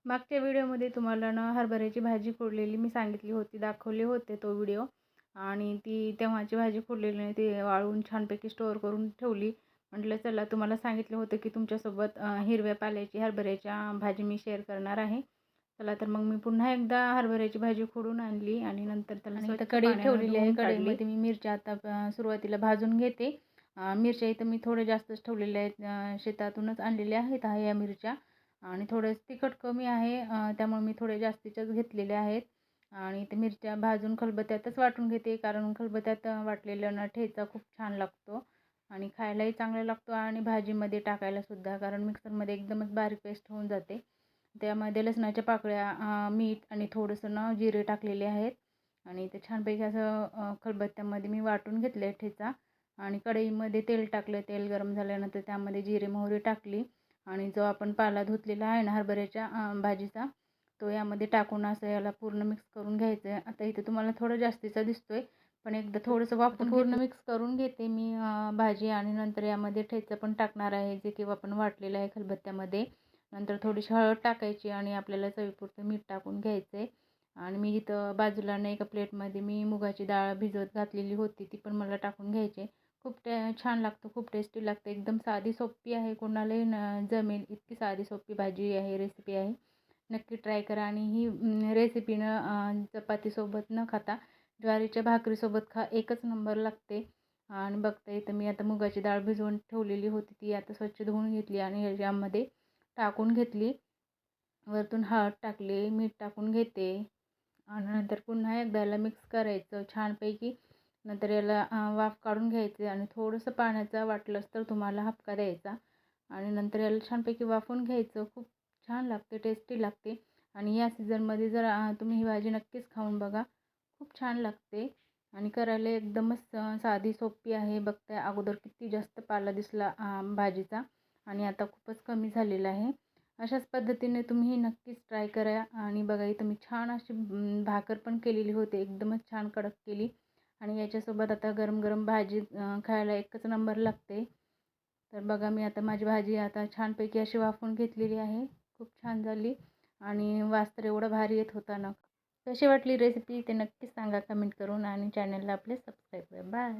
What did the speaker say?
मागच्या व्हिडिओमध्ये तुम्हाला ना हरभऱ्याची भाजी फोडलेली मी सांगितली होती, दाखवले होते तो व्हिडिओ. आणि ती तेव्हाची भाजी फोडलेली नाही, ती वाळवून छानपैकी स्टोअर करून ठेवली. म्हटलं चला तुम्हाला सांगितलं होतं की तुमच्यासोबत हिरव्या पाल्याची हरभऱ्याच्या भाजी मी शेअर करणार आहे. चला तर मग मी पुन्हा एकदा हरभऱ्याची भाजी फोडून आणली आणि नंतर त्याला स्वच्छ कढई ठेवलेली आहे. कढईमध्ये मी मिरच्या आता सुरुवातीला भाजून घेते. मिरच्या इथं मी थोड्या जास्तच ठेवलेल्या आहेत, शेतातूनच आणलेल्या आहेत या मिरच्या. आणि थोडंसं तिखट कमी आहे, त्यामुळे मी थोडे जास्तीच्याच घेतलेल्या आहेत. आणि ते मिरच्या भाजून खलबत्त्यातच वाटून घेते, कारण खलबत्त्यात वाटलेलं ना ठेचा खूप छान लागतो आणि खायलाही चांगला लागतो आणि भाजीमध्ये टाकायलासुद्धा, कारण मिक्सरमध्ये एकदमच बारीक पेस्ट होऊन जाते. त्यामध्ये लसणाच्या पाकळ्या, मीठ आणि थोडंसं ना जिरे टाकलेले आहेत. आणि ते छानपैकी असं खलबत्त्यामध्ये मी वाटून घेतले ठेचा. आणि कढईमध्ये तेल टाकलं. तेल गरम झाल्यानंतर त्यामध्ये जिरे मोहरी टाकली आणि जो आपण पाला धुतलेला आहे ना हरभऱ्याच्या भाजीचा, तो यामध्ये टाकून असं याला पूर्ण मिक्स करून घ्यायचं आहे. आता इथं तुम्हाला थोडं जास्तीचा दिसतोय, पण एकदा थोडंसं वापरून पूर्ण मिक्स करून घेते मी भाजी. आणि नंतर यामध्ये ठेचा पण टाकणार आहे, जे की आपण वाटलेलं आहे खलबत्त्यामध्ये. नंतर थोडीशी हळद टाकायची आणि आपल्याला चवीपुरतं मीठ टाकून घ्यायचं आहे. आणि मी इथं बाजूला एका प्लेटमध्ये मी मुगाची डाळ भिजवत घातलेली होती, ती पण मला टाकून घ्यायची. खूप छान लागतं, खूप टेस्टी लागतं. एकदम साधी सोपी आहे, कोणालाही जमेल इतकी साधी सोपी भाजी आहे, रेसिपी आहे. नक्की ट्राय करा. आणि ही रेसिपीनं चपातीसोबत न खाता ज्वारीच्या भाकरीसोबत एकच नंबर लागते. आणि बघता इथं मी आता मुगाची डाळ भिजवून ठेवलेली होती, ती आता स्वच्छ धुवून घेतली आणि ह्याच्यामध्ये टाकून घेतली. वरतून हळद टाकली, मीठ टाकून घेते आणि नंतर पुन्हा एकदा याला मिक्स करायचं छानपैकी. नंतर याला वाफ काढून घ्यायचे आणि थोडंसं पाण्याचा वाटलंच तर तुम्हाला हबका द्यायचा. आणि नंतर याला छानपैकी वाफवून घ्यायचं. खूप छान लागते, टेस्टी लागते. आणि या सीझनमध्ये जर तुम्ही ही भाजी नक्कीच खाऊन बघा, खूप छान लागते आणि करायला एकदमच साधी सोपी आहे. बघताय अगोदर किती जास्त पाला दिसला भाजीचा आणि आता खूपच कमी झालेला आहे. अशाच पद्धतीने तुम्ही नक्कीच ट्राय करा. आणि बघा इथं मी छान अशी भाकर पण केलेली होती, एकदमच छान कडक केली. आणि याच्यासोबत आता गरम गरम भाजी खायला एकच नंबर लागते. तर बघा मी आता माझी भाजी आता छानपैकी अशी वाफवून घेतलेली आहे, खूप छान झाली आणि वास तर एवढा भारी येत होता ना. कशी वाटली रेसिपी ते नक्कीच सांगा कमेंट करून आणि चॅनलला आपले सबस्क्राईब करा. बाय.